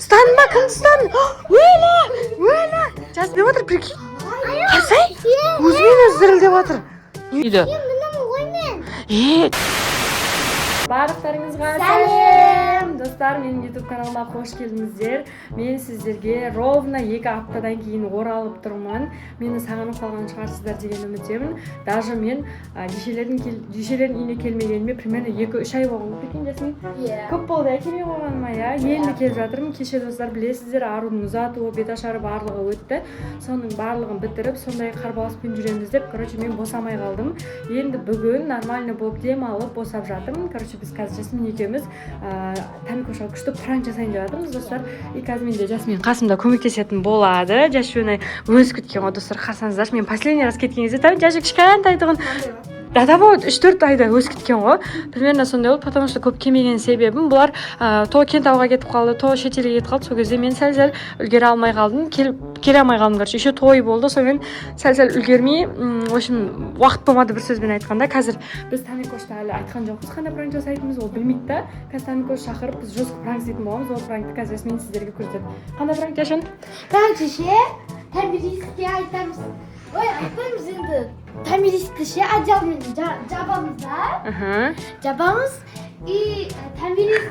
Ұстанма, кім ұстанды? Өлі! Жас не отыр, прикинь? Қарсай? Өзімен өзі зірілдеп отыр. Үйді. Барлықтарыңызға сәлем! Достар, менің YouTube каналыма қош келдіңіздер. Мен сіздерге ровно 2 аптадан кейін оралып тұрмын. Мені сағынып қалған шығарсыздар деген үміттемін. Даже мен дешелердің үйіне келмегеніме примерно 2-3 ай болған. Прикинь, Жасмин? Көп болды, келмей қойғаныма, я. Енді келіп жатырмын. Кеше достар, білесіздер, арудың ұзатуы, беташары барлығы өтті. Соның барлығын бітіріп, сондай қарбаласпен жүреміз деп, короче, мен босамай қалдым. Енді бүгін нормально болып демалып босап жатырмын. Короче, біз қазір Жасмин екеуміз Тамикошқа күшті пранк жасайын деп жатырмыз, достар. И қазір менде Жасмин қасымда көмектесетін болады. Жасмин өз күткен ғой, достар, қарсаңыздаршы. Мен последний раз кеткен кезде Жасмин кішкентайтығын да вот 3-4 айда өсіп кеткен ғой. Примерно сондай болды, потому что көп келмеген себебім бұлар то Кентауға кетіп қалды, то шетелге кетіп қалды. Сол кезде мен сәл-сәл үлгере алмай қалдым, келе алмай қалдым. Короче, еще той болды, сонымен сәл-сәл үлгермей, в общем, уақыт болмады, бір сөзбен айтқанда. Қазір біз Тамикошты әлі айтқан жоқпыз, қандай пранк жасайтынымыз, ол білмейді да. Қазір Тамикош шақырып, біз жестко пранк істейтін боламыз. Ол пранкты қазір мен сіздерге көрсетемін. Қандай пранк Жашын? Короче, Томириске айтамыз. Ой, айтпаймыз енді. Томиристі ше одеялмен жабамыз да. Жабамыз. И Томирис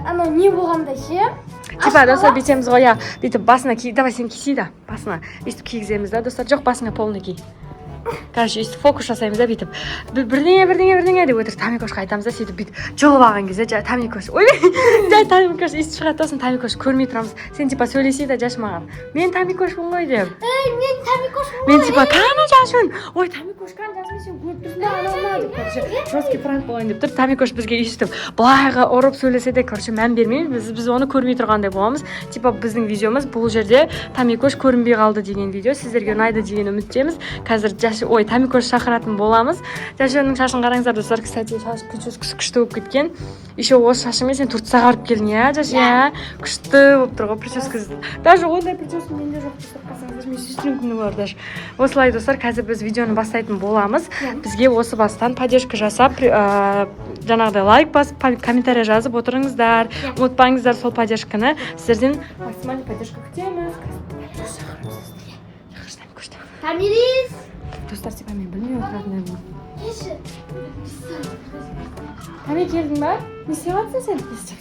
анау не болғанда ше. Типа, достар, бүйтеміз ғой, я. Бүйтіп басына давай сен киси да, басына. Өйстіп кигіземіз да, достар, жоқ басыңа полный ки. Короче, өйстіп фокус жасаймыз да, бүйтіп. Бірдеңе деп өтір Тамикошқа айтамыз да, сөйтіп бүйтіп жұлып алған кезде Тамикош. Ой, Тамикош өйстіп шығады, сосын Тамикош көрмей тұрамыз. Сен типа сөйлесей да Жаш маған. Мен Тамикошпын ғой деп. Мен Тамикошпын ғой. Мен типа қаны Жашын? Ой, Тамикош қаны Жасмин, сен көріп тұрсың да, анау деп. Короче, жесткий пранк болайын деп тұр. Тамикош бізге өйстіп былайға ұрып сөйлесе де, короче, мән бермейміз. Біз оны көрмей тұрғандай боламыз. Типа біздің видеомыз бұл жерде Тамикош көрінбей қалды деген видео. Сіздерге ұнайды деген үміттеміз. Қазір ой, Тамикош шақыратын боламыз. Жашынның шашын қараңыздар, достар, кстати, шаш прическасы күшті болып кеткен. Еще осы шашымен сен Турцияға барып келдің, я, Жаш, я. Күшті болып тұр ғой прическасы. Даже ондай прическа менде жоқ, достар, қасаңыздар, мен сестренкімде бар даже. Осылай, достар, қазір біз видеоны бастайтын боламыз. Бізге осы бастан поддержка жасап, жаңағыдай лайк басып, комментарий жазып отырыңыздар. Ұмытпаңыздар сол поддержканы. Сіздерден максимальный поддержка күтеміз. Томирис. Достар, типа мен білмей отыратындай болдым. Кеші. Тами келдің ба? Не істеп жатсың сен? Не істеп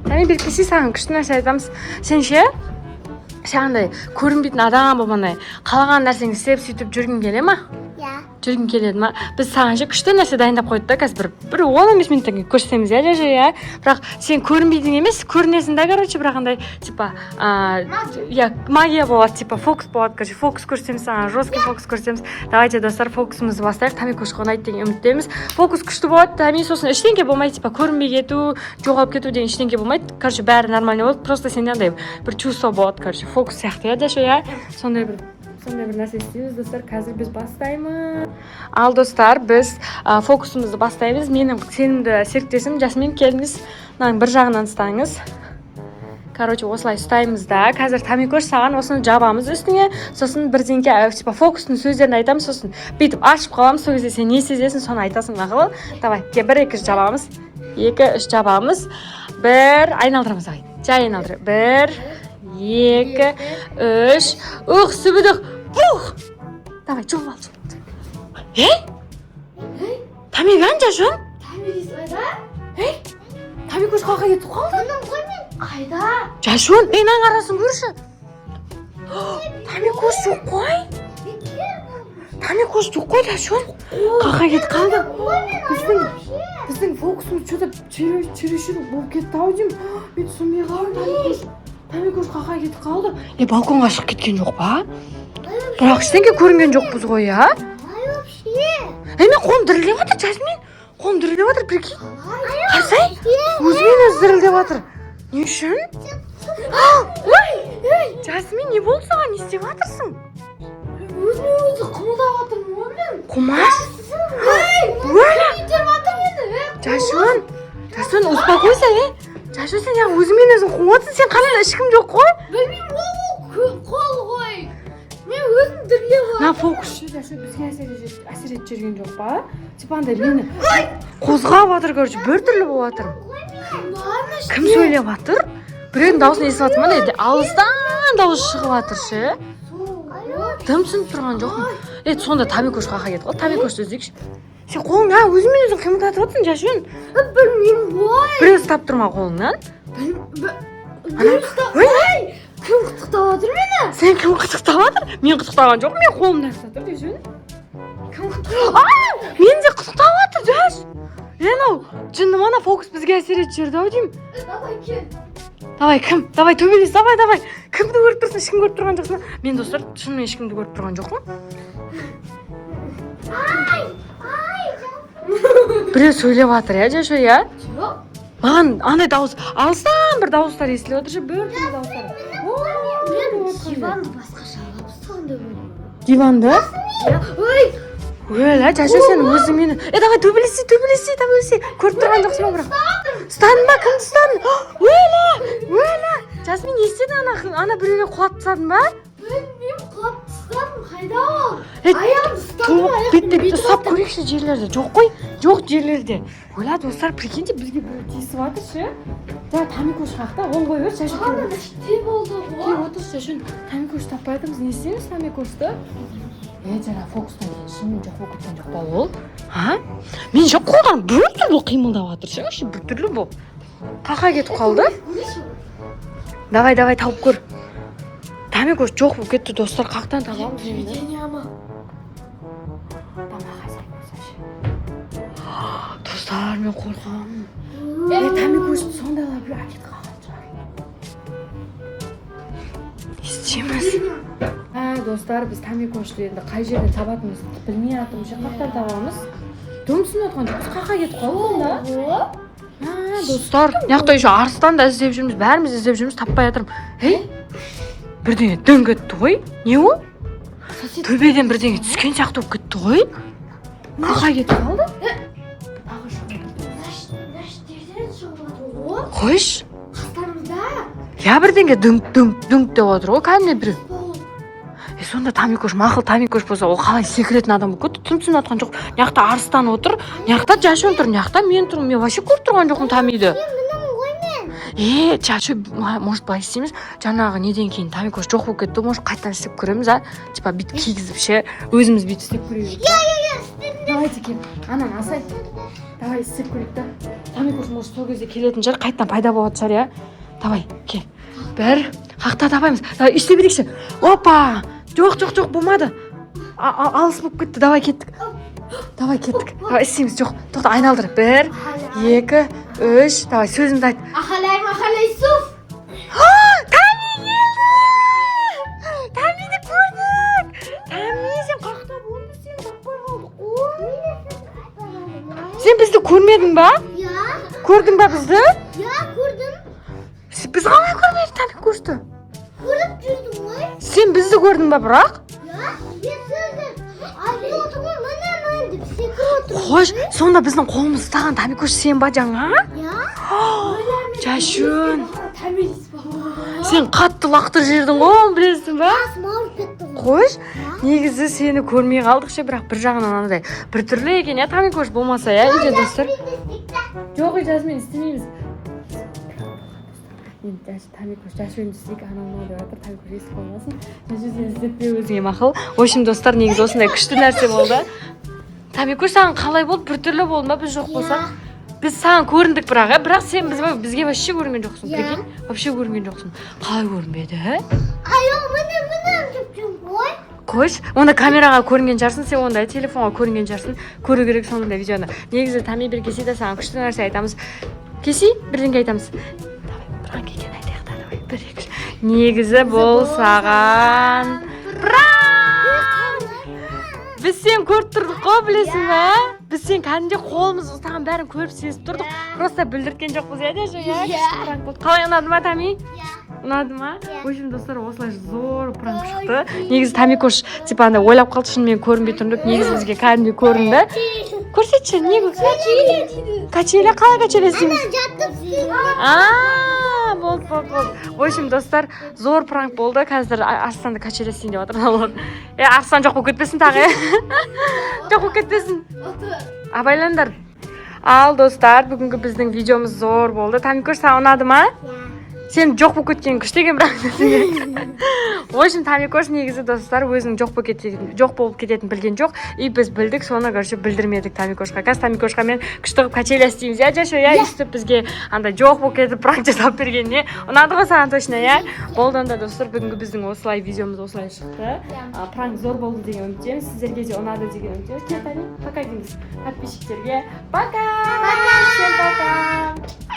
Тами белгісі саған күшті нәрсе айтамыз. Сен ше? Сағандай көрінбейтін адам болғандай қалаған нәрсеңді істеп сөйтіп жүргің келе ма? Жүргің келеді ма? Біз саған ше күшті нәрсе дайындап қойдық та, қазір бір 15 минуттан кейін көрсетеміз, я. Бірақ сен көрінбейтін емес, көрінесің да, короче, бірақ андай типа магия болады, типа фокус болады, короче, фокус көрсетеміз саған, жесткий фокус көрсетеміз. Давайте, достар, фокусымызды бастайық. Тамикошқа ұнайды деген үміттеміз. Фокус күшті болады, Тами, сосын ештеңе болмайды, типа көрінбей кету, жоғалып кету деген ештеңе болмайды. Короче, бәрі нормально болады. Просто сенде андай бір чувство болады, короче, фокус сияқты, я. Сондай бір нәрсе істейміз, достар. Қазір біз бастаймыз. Ал, достар, біз фокусымызды бастаймыз. Менің сенімді серіктесім Жасмин, келіңіз, бір жағынан ұстаңыз. Короче, осылай ұстаймыз да. Қазір Тамикош саған осыны жабамыз үстіңе, сосын бірдеңке типа фокустың сөздерін айтамыз, сосын бүйтіп ашып қаламыз. Сол кезде сен не сезесің, соны айтасың, мақұл? Давай, 1-2 жабамыз. 2-3 жабамыз. 1 айналдырамыз, давай. Жай айналдыр. 1-2-3. Ух, сүбідік. Ух! Давай, жол ал. Тами қанша жон? Томирис қайда? Тамикош қақа кетіп қалды? Қайда? Жашон, менің арасын көрші. Тамикош жоқ қой. Тамикош жоқ қой, Жашон. Қақа кетіп қалды. Біздің фокусымыз что-то чересчур болып кетті ау деймін. Мен түсінбей қалдым. Тамикош қақа кетіп қалды. Балконға шығып кеткен жоқ па? Бірақ ештеңе көрінген жоқпыз ғой, я? Мен қолым дірілдеп жатыр, Жасмин. Қолым дірілдеп жатыр, прикинь. Қарсай? Өзімен өзі дірілдеп жатыр. Не үшін? Жасмин, не болды саған? Не істеп жатырсың? Өзімен өзі қымылдап жатырмын, оғлым. Құмаш? Жашон, успокойся, Жашон, сен өзімен өзің қуатсың, сен қанында ешкім жоқ қой? Білмеймін, ол қол ғой. Мен өзім дүрлеп На фокус, Жашу бізге әсер етіп жүрген жоқ па? Типа андай мені қозғап жатыр, короче, біртүрлі болып жатыр. Кім сөйлеп жатыр? Біреудің дауысын естіп жатырмын, алыстан дауыс шығып жатыр ше. Дым түсініп тұрған жоқпын. Сонда Тамикош қақа кетіп қалды. Тамикошты іздейікші. Сен қолың өзімен өзің қимылдатып жатырсың, Жашун. Білмеймін ғой. Біреу ұстап тұр ма қолыңнан? Кім қытықтап жатыр мені? Сен кім қытықтап жатыр? Мен қытықтаған жоқпын, мен қолымда ұстап тұр, Жашун. Кім қытықтап? Мен де қытықтап жатыр, Жаш. Ау, жынды мана фокус бізге әсер етіп жүрді-ау деймін. Давай кел. Давай, кім? Давай, төбелес, давай. Кімді көріп тұрсың, ешкім көріп тұрған жоқсың? Мен достар, шынымен ешкімді көріп тұрған жоқпын. Біреу сөйлеп жатыр, Жашу, Маған андай дауыс, алыстан бір дауыстар естіліп отыр, біртүрлі дауыстар. Диван басқаша алып тастағандай болды. Диванды? Ой, Жашу, сен өзің мені... Давай, төбелесе. Көріп тұрған жоқсың ба бірақ? Ұстадың ба? Кімді ұстадың? Өлі! Жасмин, не істедің ана біреуге құлатып тастадың ба? Білмеймін, құлатып тастадым, қайда ол? Аяғымды ұстадым, Бет ұстап көрейікші жерлерде. Жоқ қой, жоқ жерлерде. Өлі, достар, прикиньте, бізге біреу тиісіп жатыр ше. Тамикош қақта, оң қой өз, Жашу. Не болды ғой? Кел отыршы, Жашун. Тамикош таппай жатырмыз, не істейміз Тамикошты? Жаңа фокустан кейін шынымен жоқ болып кеткен жоқ па ол? Мен жоқ қолдарым біртүрлі қимылдап жатыр ше, біртүрлі болып. Қақа кетіп қалды? Давай, тауып көр. Тамикош жоқ болып кетті, достар, қақтан табамыз енді. Видение ма? Достар, мен қорқамын. Тамикошты сондайлар бір әкет қалған шығар. Не істейміз? Достар, біз Тамикошты енді қай жерден табатынымызды білмей жатырмыз, қақтан табамыз. Дөңсін отқан жоқ, біз қақа кетіп қалды онда. Достар, яқта еще арыстан да іздеп жүрміз, бәріміз іздеп жүрміз, таппай жатырмын. Бірдеңе дөң кетті ғой. Не ол? Төбеден бірдеңе түскен сияқты болып кетті ғой. Қақа кетіп қалды? Қойш? Қастарымызда? Бірдеңе дүңк деп отыр ғой, кәдімгі біреу. Сонда Тамикош, мақыл Тамикош болса, ол қалай секіретін адам болып кетті, түсініп жатқан жоқ. Яқта арыстан отыр, яқта Жашун тұр, яқта мен тұрмын. Мен вообще көріп тұрған жоқпын Тамиді. Жашу, может былай істейміз, жаңағы неден кейін Тамикош жоқ болып кетті, может қайтадан істеп көреміз, типа бүйтіп кигізіп ше, өзіміз бүйтіп істеп көрейік. Давайте кел, анан асай. Давай істеп көрейік та. Тамикош может сол кезде келетін шығар, қайтадан пайда болады шығар, Давай, кел. Бір, қақта табаймыз. Давай, істеп берейікші. Опа! Жоқ, болмады. Алыс болып кетті, давай кеттік. Давай, істейміз, жоқ. Тоқта, айналдыр. 1, 2, 3, давай, сөзімді айт. Ахалай, суф! Тами келді! Тамиді көрдік! Тами, сен қақта болды, сен таппай қалдық. Сен бізді көрмедің ба? Көрдің ба бізді? Көрдім. Біз қалай көрмедік Тамикошты? Көріп жүрдім ғой. Сен бізді көрдің ба бірақ? Мен сөзді. Айып отырмын, мына деп секіріп отырмын. Қош, сонда біздің қолымыз ұстаған Тамикош сен ба жаңа? Жашун. Сен қатты лақтыр жердің ғой, білесің ба? Қош, негізі сені көрмей қалдық ше, бірақ бір жағынан андай біртүрлі екен, Тамикош болмаса, үйде достар. Жоқ, Жасмин, істемейміз. Енді Тамикош, Жашунды істейік, анау деп жатыр, Тамикош естіп қалмасын. Жашу, сен іздетпе өзіңе мақыл. Общем, достар, негізі осындай күшті нәрсе болды. Тамикош, саған қалай болды? Біртүрлі болды ма, біз жоқ болсақ? Біз саған көріндік бірақ сен бізге вообще көрінген жоқсың, прикинь? Вообще көрінген жоқсың. Қалай көрінбеді? Міне деп жүрмін ғой. Қош, онда камераға көрінген жарсың, сен онда телефонға көрінген жарсың. Көру керек сонда видеоны. Негізі Тами бір кесе де саған күшті нәрсе айтамыз. Кеси, бірдеңе айтамыз. Пранк екен айтайық та, давай, 1, 2. Негізі бұл саған пранк! Біз сен көріп тұрдық қой, білесің бе? Біз сен кәдімде қолымыз ұстаған бәрін көріп сезіп тұрдық. Просто білдірткен жоқпыз, пранк болды. Қалай ұнады ма, Тами? Ұнады ма? В общем, достар, осылай зор пранк шықты. Негізі Тамикош типа андай ойлап қалды, шынымен көрінбей тұрдық. Негізі бізге кәдімде көрінді. Көрсетші, не качеля қалай качеля істейміз? Жаттып істеймін. Болды. В общем, достар, зор пранк болды. Қазір Арыстанды качелесейін деп жатыр. Арыстан жоқ болып кетпесін тағы. Жоқ болып кетпесін. Абайландар. Ал достар, бүгінгі біздің видеомыз зор болды. Тамикош, саған ұнады ма? Сен жоқ болып кеткен күштеген бірақ десің. В общем, Тамикош негізі достар өзінің жоқ болып кететінін білген жоқ. И біз білдік, соны көрші білдірмедік Тамикошқа. Қазір Тамикошқа мен күшті қылып качелестейміз. Жашо, үстіп бізге андай жоқ болып кетіп пранк жасап бергеніне. Ұнады ғой саған точно, Болды онда достар, бүгінгі біздің осылай видеомыз осылай шықты. Пранк зор болды деген үміттеміз. Сіздерге де ұнады деген үміттеміз. Кел, Тами, пока дейміз подписчиктерге. Пока! Всем пока!